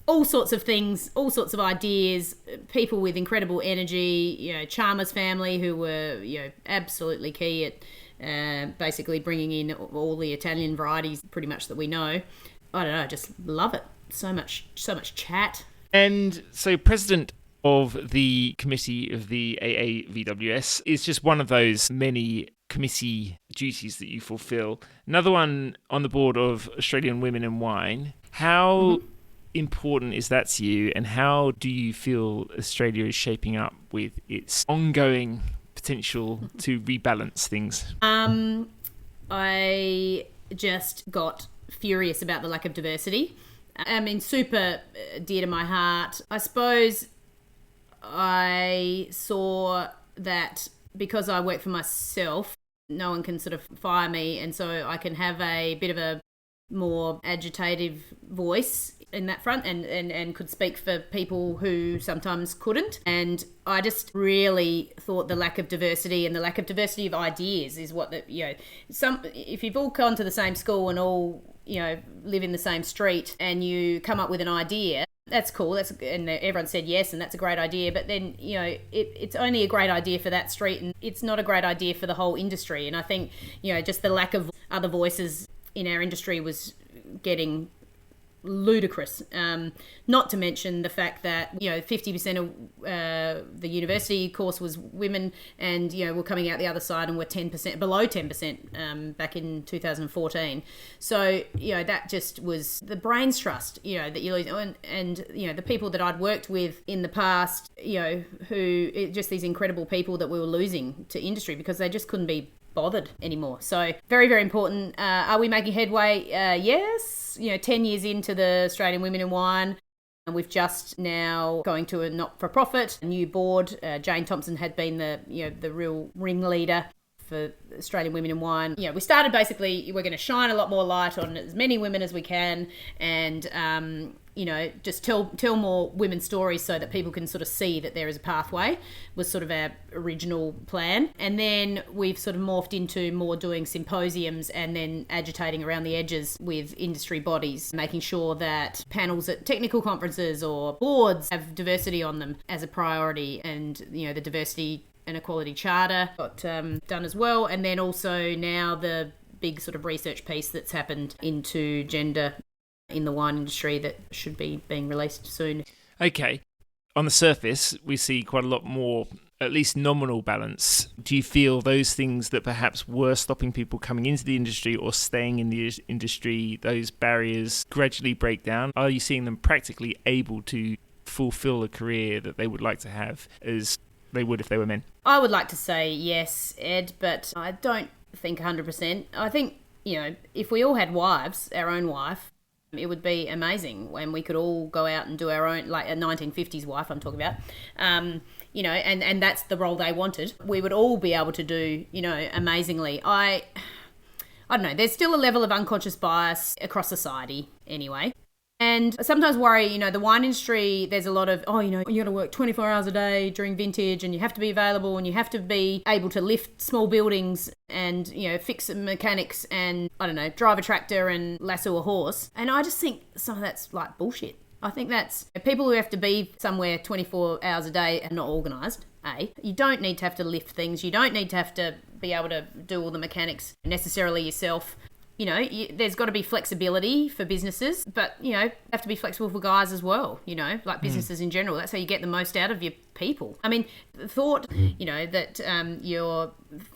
all sorts of things, all sorts of ideas, people with incredible energy, Chalmers family, who were, absolutely key at basically bringing in all the Italian varieties pretty much that we know. I don't know, I just love it. So much chat. And so president of the committee of the AAVWS is just one of those many committee duties that you fulfill. Another one on the board of Australian Women in Wine. How important is that to you, and how do you feel Australia is shaping up with its ongoing potential to rebalance things? I just got furious about the lack of diversity. I mean, super dear to my heart. I suppose I saw that because I work for myself, no one can sort of fire me, and so I can have a bit of a more agitative voice in that front, and could speak for people who sometimes couldn't. And I just really thought the lack of diversity and the lack of diversity of ideas is what if you've all gone to the same school and all live in the same street, and you come up with an idea, that's cool, and everyone said yes, and that's a great idea, but then it's only a great idea for that street, and it's not a great idea for the whole industry. And I think just the lack of other voices in our industry was getting ludicrous. Not to mention the fact that 50% of the university course was women, and we're coming out the other side and we're 10% below 10% back in 2014. So that just was the brains trust that you lose, and the people that I'd worked with in the past, just these incredible people that we were losing to industry because they just couldn't be bothered anymore. So very, very important. Are we making headway? Yes. 10 years into the Australian Women in Wine, and we've just now going to a not-for-profit, a new board. Jane Thompson had been the real ringleader for Australian Women in Wine. We started basically, we're going to shine a lot more light on as many women as we can, and just tell more women's stories so that people can sort of see that there is a pathway, was sort of our original plan. And then we've sort of morphed into more doing symposiums and then agitating around the edges with industry bodies, making sure that panels at technical conferences or boards have diversity on them as a priority, and the diversity and equality charter got done as well. And then also now the big sort of research piece that's happened into gender in the wine industry that should be being released soon. Okay. On the surface, we see quite a lot more, at least nominal balance. Do you feel those things that perhaps were stopping people coming into the industry or staying in the industry, those barriers gradually break down? Are you seeing them practically able to fulfill a career that they would like to have as they would if they were men? I would like to say yes, Ed, but I don't think 100%. I think, if we all had wives, our own wife, it would be amazing when we could all go out and do our own, like a 1950s wife I'm talking about, and that's the role they wanted. We would all be able to do, amazingly. I don't know, there's still a level of unconscious bias across society anyway. And I sometimes worry, the wine industry, there's a lot of, you got to work 24 hours a day during vintage and you have to be available and you have to be able to lift small buildings and, fix mechanics and, drive a tractor and lasso a horse. And I just think some of that's like bullshit. I think that's people who have to be somewhere 24 hours a day are not organised, A. You don't need to have to lift things. You don't need to have to be able to do all the mechanics necessarily yourself. There's got to be flexibility for businesses, but, have to be flexible for guys as well, like businesses in general. That's how you get the most out of your people. I mean, the thought, that your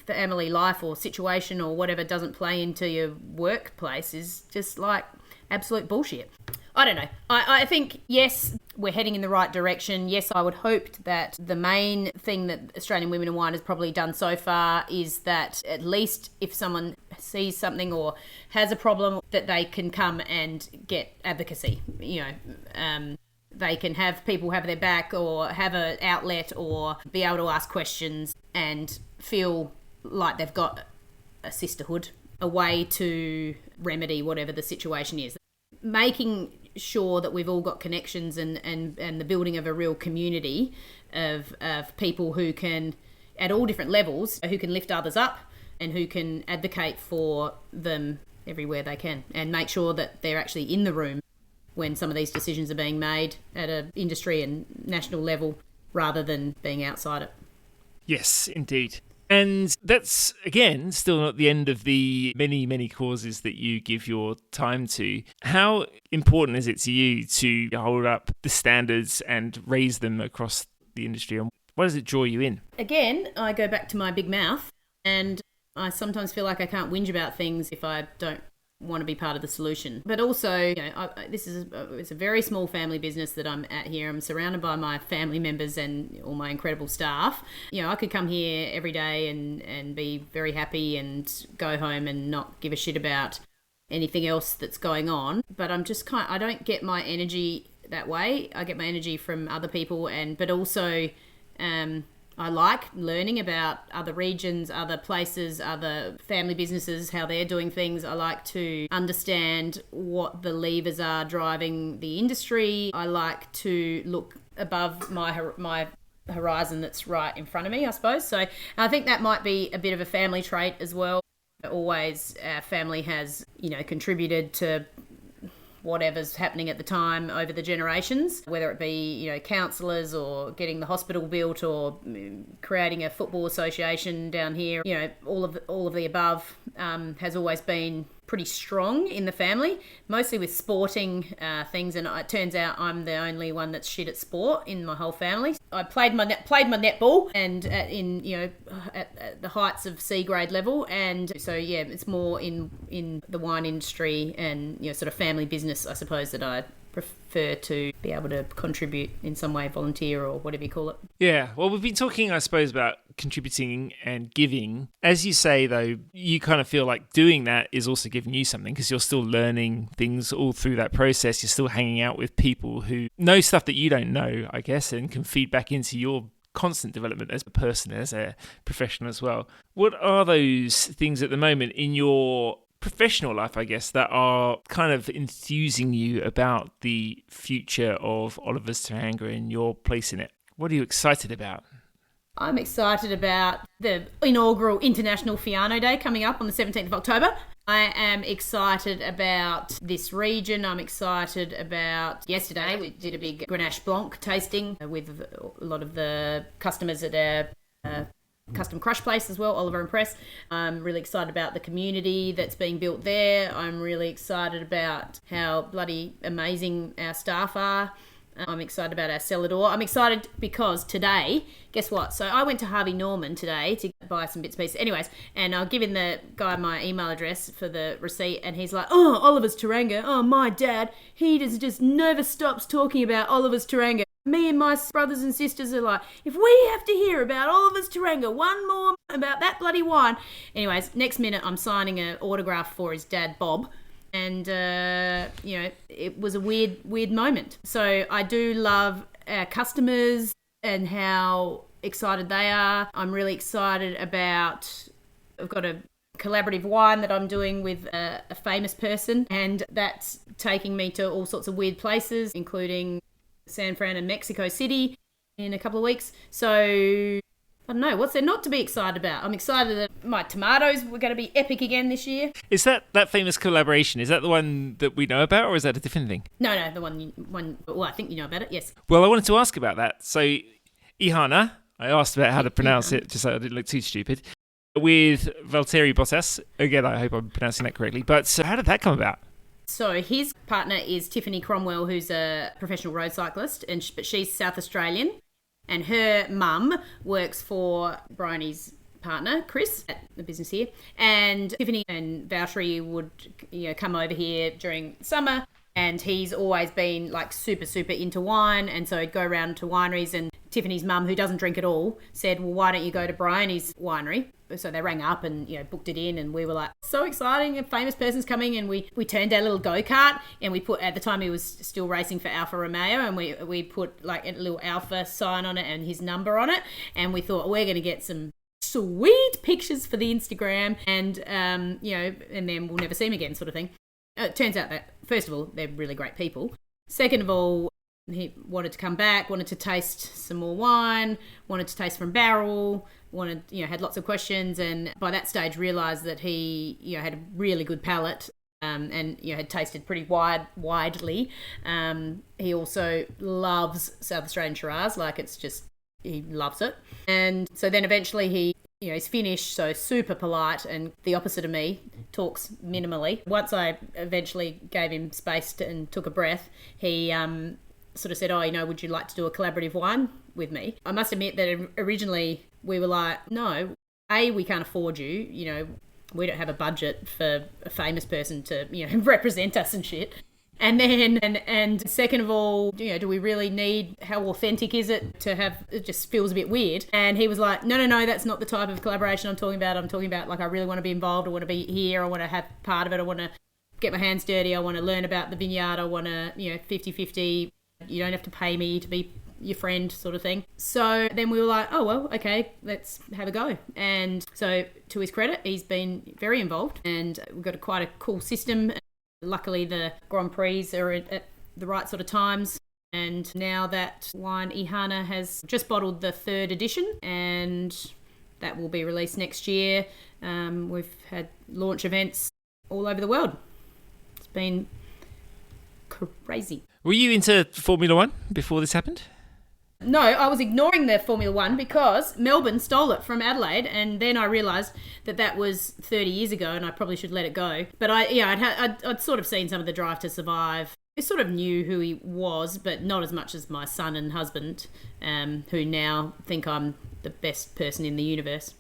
family life or situation or whatever doesn't play into your workplace is just like absolute bullshit. I don't know. I think, yes, we're heading in the right direction. Yes, I would hope that the main thing that Australian Women in Wine has probably done so far is that at least if someone sees something or has a problem, that they can come and get advocacy. They can have people have their back or have an outlet or be able to ask questions and feel like they've got a sisterhood, a way to remedy whatever the situation is. Making sure that we've all got connections and the building of a real community of people who can, at all different levels, who can lift others up and who can advocate for them everywhere they can and make sure that they're actually in the room when some of these decisions are being made at an industry and national level rather than being outside it. Yes, indeed. And that's, again, still not the end of the many, many causes that you give your time to. How important is it to you to hold up the standards and raise them across the industry? And why does it draw you in? Again, I go back to my big mouth, and I sometimes feel like I can't whinge about things if I don't want to be part of the solution. But also, it's a very small family business that I'm at here. I'm surrounded by my family members and all my incredible staff. I could come here every day and be very happy and go home and not give a shit about anything else that's going on. But I'm just I don't get my energy that way. I get my energy from other people, but also I like learning about other regions, other places, other family businesses, how they're doing things. I like to understand what the levers are driving the industry. I like to look above my horizon that's right in front of me, I suppose. So I think that might be a bit of a family trait as well. Always our family has, contributed to whatever's happening at the time over the generations, whether it be, counsellors or getting the hospital built or creating a football association down here. All of the above has always been pretty strong in the family, mostly with sporting things, and it turns out I'm the only one that's shit at sport in my whole family. I played my netball and at the heights of C grade level, and so it's more in the wine industry and sort of family business, I suppose, that I prefer to be able to contribute in some way, volunteer or whatever you call it. Yeah, well, we've been talking, I suppose, about contributing and giving. As you say, though, you kind of feel like doing that is also giving you something because you're still learning things all through that process. You're still hanging out with people who know stuff that you don't know, I guess, and can feed back into your constant development as a person, as a professional as well. What are those things at the moment in your professional life, I guess, that are kind of enthusing you about the future of Oliver's Taranga and your place in it? What are you excited about? I'm excited about the inaugural International Fiano Day coming up on the 17th of October. I am excited about this region. I'm excited about yesterday. We did a big Grenache Blanc tasting with a lot of the customers at our custom crush place as well, Oliver and Press. I'm really excited about the community that's being built there. I'm really excited about how bloody amazing our staff are. I'm excited about our cellar door. I'm excited because today, guess what? So I went to Harvey Norman today to buy some bits and pieces. Anyways, and I've given the guy my email address for the receipt, and he's like, oh, Oliver's Taranga. Oh, my dad, he just never stops talking about Oliver's Taranga. Me and my brothers and sisters are like, if we have to hear about Oliver's Taranga one more about that bloody wine. Anyways, next minute I'm signing an autograph for his dad, Bob. And, it was a weird moment. So I do love our customers and how excited they are. I'm really excited about, I've got a collaborative wine that I'm doing with a famous person, and that's taking me to all sorts of weird places, including San Fran and Mexico City in a couple of weeks. So I don't know, what's there not to be excited about? I'm excited that my tomatoes were going to be epic again this year. Is that famous collaboration, is that the one that we know about, or is that a different thing? No, the one, well, I think you know about it, yes. Well, I wanted to ask about that. So, Ihana, I asked about how to pronounce it, just so I didn't look too stupid, with Valtteri Bottas. Again, I hope I'm pronouncing that correctly. But so how did that come about? So his partner is Tiffany Cromwell, who's a professional road cyclist, but she's South Australian. And her mum works for Brioni's partner, Chris, at the business here. And Tiffany and Valtteri would, come over here during summer. And he's always been like super, super into wine. And so he'd go around to wineries, and Tiffany's mum, who doesn't drink at all, said, well, why don't you go to Brioni's winery? So they rang up and, booked it in, and we were like, so exciting, a famous person's coming. And we turned our little go-kart, and we put, at the time he was still racing for Alfa Romeo, and we put like a little Alfa sign on it and his number on it. And we thought, we're going to get some sweet pictures for the Instagram, and, and then we'll never see him again, sort of thing. It turns out that, first of all, they're really great people. Second of all, he wanted to come back, wanted to taste some more wine, wanted to taste from barrel, had lots of questions, and by that stage realised that he, had a really good palate, and, had tasted pretty widely. He also loves South Australian Shiraz, he loves it. And so then eventually he, he's finished, so super polite and the opposite of me, talks minimally. Once I eventually gave him space and took a breath, he sort of said, would you like to do a collaborative wine with me? I must admit that originally we were like, no, we can't afford you, we don't have a budget for a famous person to, represent us and shit. And then, and second of all, do we really need, how authentic is it to have, it just feels a bit weird. And he was like, no, that's not the type of collaboration I'm talking about. I'm talking about, I really want to be involved. I want to be here. I want to have part of it. I want to get my hands dirty. I want to learn about the vineyard. I want to, 50-50. You don't have to pay me to be your friend, sort of thing. So then we were like, oh, well, okay, let's have a go. And so to his credit, he's been very involved, and we've got quite a cool system. Luckily, the Grand Prix are at the right sort of times. And now that wine, Ihana has just bottled the 3rd edition, and that will be released next year. We've had launch events all over the world. It's been crazy. Were you into Formula One before this happened? No, I was ignoring the Formula One because Melbourne stole it from Adelaide, and then I realised that was 30 years ago, and I probably should let it go. But I'd sort of seen some of the Drive to Survive. I sort of knew who he was, but not as much as my son and husband, who now think I'm the best person in the universe.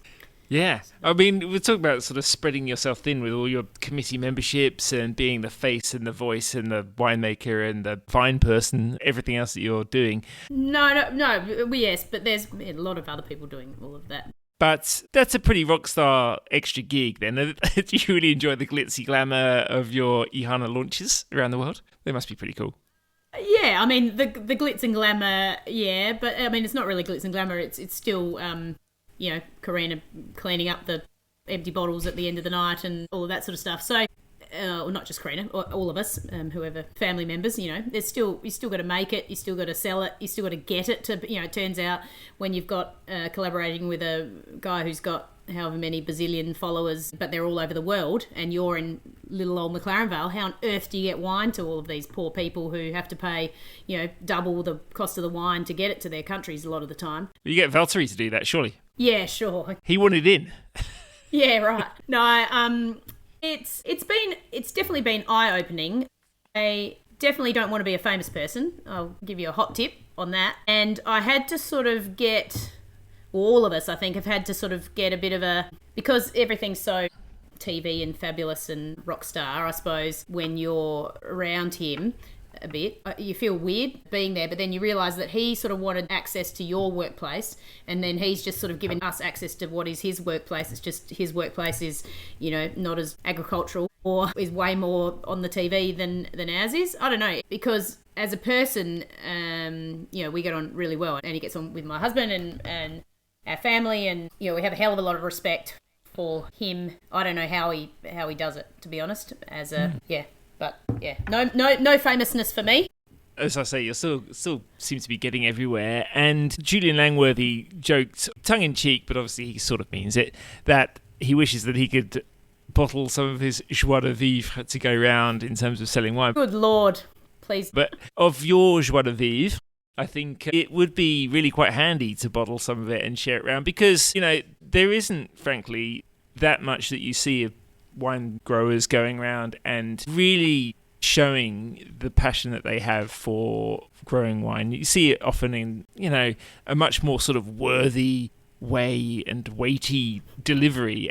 Yeah. I mean, we're talking about sort of spreading yourself thin with all your committee memberships and being the face and the voice and the winemaker and the vine person, everything else that you're doing. No. Yes, but there's a lot of other people doing all of that. But that's a pretty rock star extra gig then. Do you really enjoy the glitzy glamour of your Ihana launches around the world? They must be pretty cool. Yeah, I mean, the glitz and glamour, yeah, but I mean, it's not really glitz and glamour. It's still... Corrina cleaning up the empty bottles at the end of the night and all of that sort of stuff. So, well, not just Corrina, all of us, whoever, family members, you still got to make it, you still got to sell it, you still got to get it to, it turns out when you've got collaborating with a guy who's got however many bazillion followers, but they're all over the world, and you're in little old McLaren Vale, how on earth do you get wine to all of these poor people who have to pay, double the cost of the wine to get it to their countries a lot of the time? You get Valtteri to do that, surely. Yeah, sure. He wanted in. Yeah, right. No, it's definitely been eye-opening. I definitely don't want to be a famous person. I'll give you a hot tip on that. And I had to sort of all of us, I think, have had to sort of get a bit of because everything's so TV and fabulous and rock star, I suppose, when you're around him a bit, you feel weird being there, but then you realise that he sort of wanted access to your workplace, and then he's just sort of given us access to what is his workplace. It's just his workplace is, not as agricultural or is way more on the TV than ours is. I don't know, because as a person, we get on really well, and he gets on with my husband and our family, and we have a hell of a lot of respect for him. I don't know how he does it, to be honest. But yeah, no famousness for me. As I say, you still seem to be getting everywhere. And Julian Langworthy joked, tongue in cheek, but obviously he sort of means it, that he wishes that he could bottle some of his joie de vivre to go round in terms of selling wine. Good Lord, please. But of your joie de vivre, I think it would be really quite handy to bottle some of it and share it around, because, there isn't, frankly, that much that you see of wine growers going around and really showing the passion that they have for growing wine. You see it often in, a much more sort of worthy way and weighty delivery,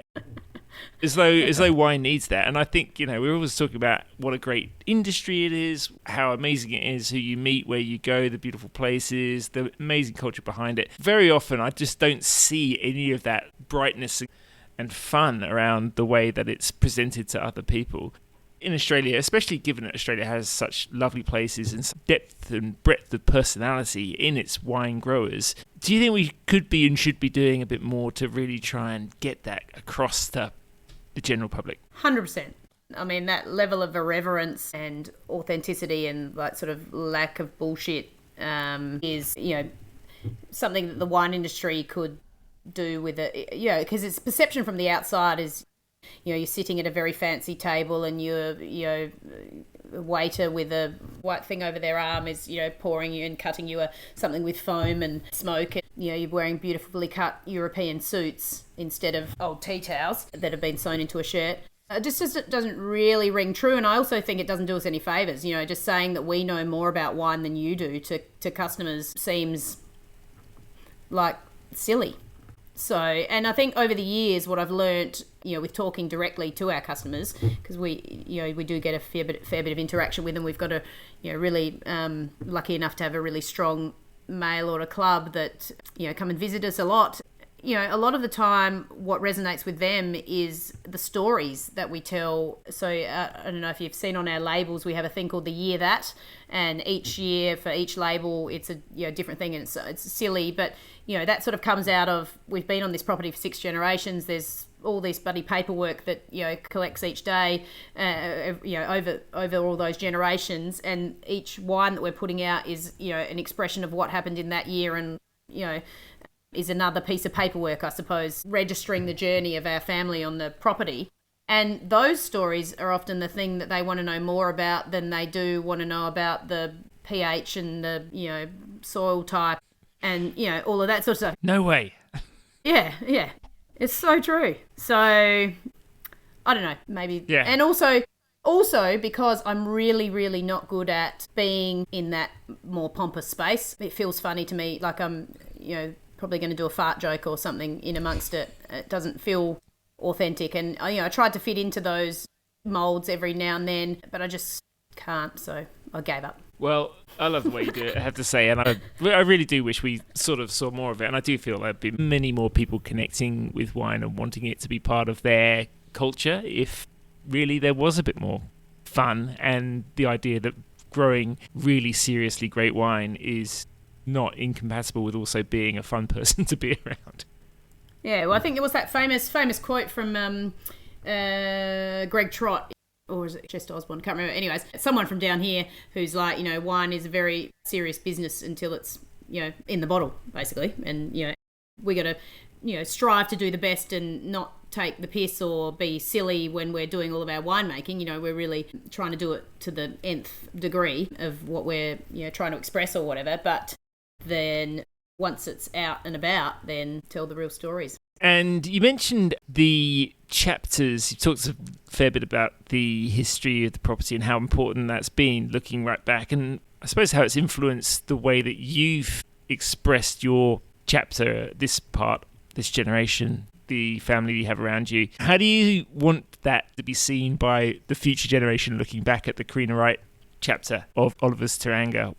as though wine needs that. And I think, we're always talking about what a great industry it is, how amazing it is, who you meet, where you go, the beautiful places, the amazing culture behind it. Very often I just don't see any of that brightness and fun around the way that it's presented to other people. In Australia, especially given that Australia has such lovely places and depth and breadth of personality in its wine growers, do you think we could be and should be doing a bit more to really try and get that across to the general public? 100%. I mean, that level of irreverence and authenticity and like sort of lack of bullshit is, something that the wine industry could do with it, because its perception from the outside is, you're sitting at a very fancy table and you're a waiter with a white thing over their arm is, pouring you and cutting you something with foam and smoke. And, you're wearing beautifully cut European suits instead of old tea towels that have been sewn into a shirt. It just doesn't really ring true. And I also think it doesn't do us any favours. Just saying that we know more about wine than you do to customers seems like silly. So, and I think over the years, what I've learnt, with talking directly to our customers, because we do get a fair bit of interaction with them. We've got really lucky enough to have a really strong mail order club that, come and visit us a lot. A lot of the time, what resonates with them is the stories that we tell. So, I don't know if you've seen on our labels, we have a thing called the Year That, and each year for each label, it's a different thing, and it's silly, but that sort of comes out of, we've been on this property for 6 generations. There's all this bloody paperwork that collects each day, over all those generations, and each wine that we're putting out is an expression of what happened in that year, and is another piece of paperwork, I suppose, registering the journey of our family on the property. And those stories are often the thing that they want to know more about than they do want to know about the pH and the soil type and all of that sort of stuff. No way. Yeah, it's so true. So I don't know, maybe. Yeah. And also because I'm really, really not good at being in that more pompous space. It feels funny to me, like I'm probably going to do a fart joke or something in amongst it. It doesn't feel authentic, and I tried to fit into those molds every now and then, but I just can't, so I gave up. Well, I love the way you do it, I have to say, and I really do wish we sort of saw more of it, and I do feel there'd be many more people connecting with wine and wanting it to be part of their culture if really there was a bit more fun, and the idea that growing really seriously great wine is not incompatible with also being a fun person to be around. Yeah, well, I think it was that famous quote from Greg Trott, or is it Chester Osborne? I can't remember. Anyways, someone from down here who's like, wine is a very serious business until it's, in the bottle, basically. And, we got to strive to do the best and not take the piss or be silly when we're doing all of our winemaking. We're really trying to do it to the nth degree of what we're trying to express or whatever. But then once it's out and about, then tell the real stories. And you mentioned the chapters. You talked a fair bit about the history of the property and how important that's been, looking right back, and I suppose how it's influenced the way that you've expressed your chapter, this generation, the family you have around you. How do you want that to be seen by the future generation looking back at the Corrina Wright chapter of Oliver's Taranga?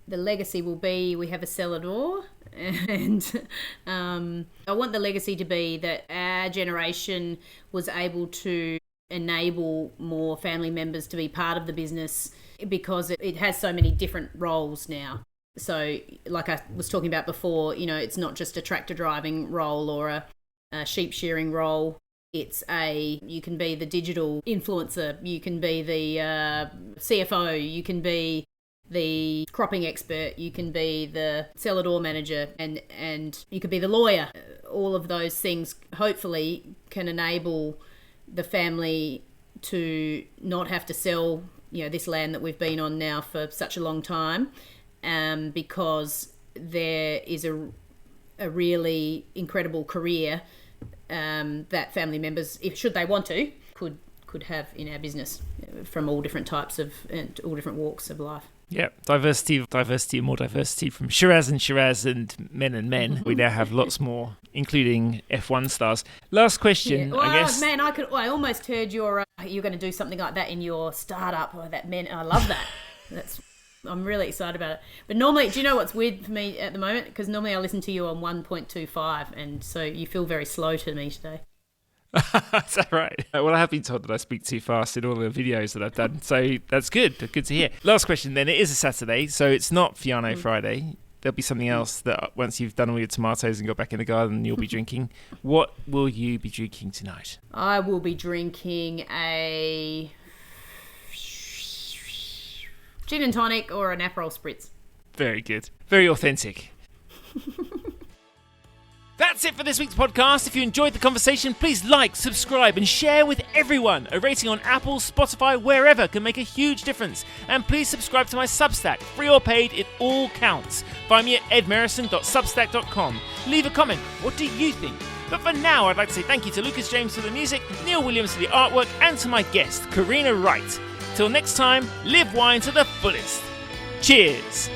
The legacy will be we have a cellar door, and I want the legacy to be that our generation was able to enable more family members to be part of the business, because it has so many different roles now. So like I was talking about before, it's not just a tractor driving role or a sheep shearing role. You can be the digital influencer, you can be the CFO, you can be the cropping expert, you can be the cellar door manager, and you could be the lawyer. All of those things hopefully can enable the family to not have to sell this land that we've been on now for such a long time, because there is a really incredible career that family members, should they want to, could have in our business, from all different types of and all different walks of life. Yeah, diversity and more diversity, from Shiraz and men. We now have lots more, including F1 stars. Last question, yeah. Well, I guess. Man, I almost heard you're going to do something like that in your startup. That men, I love that. I'm really excited about it. But normally, do you know what's weird for me at the moment? Because normally I listen to you on 1.25, and so you feel very slow to me today. Is that right? Well, I have been told that I speak too fast in all the videos that I've done, so that's good. Good to hear. Last question then. It is a Saturday, so it's not Fiano Friday. There'll be something else that once you've done all your tomatoes and got back in the garden, you'll be drinking. What will you be drinking tonight? I will be drinking a gin and tonic or an Aperol spritz. Very good. Very authentic. That's it for this week's podcast. If you enjoyed the conversation, please like, subscribe, and share with everyone. A rating on Apple, Spotify, wherever can make a huge difference. And please subscribe to my Substack. Free or paid, it all counts. Find me at edmerison.substack.com. Leave a comment. What do you think? But for now, I'd like to say thank you to Lucas James for the music, Neil Williams for the artwork, and to my guest, Corrina Wright. Till next time, live wine to the fullest. Cheers!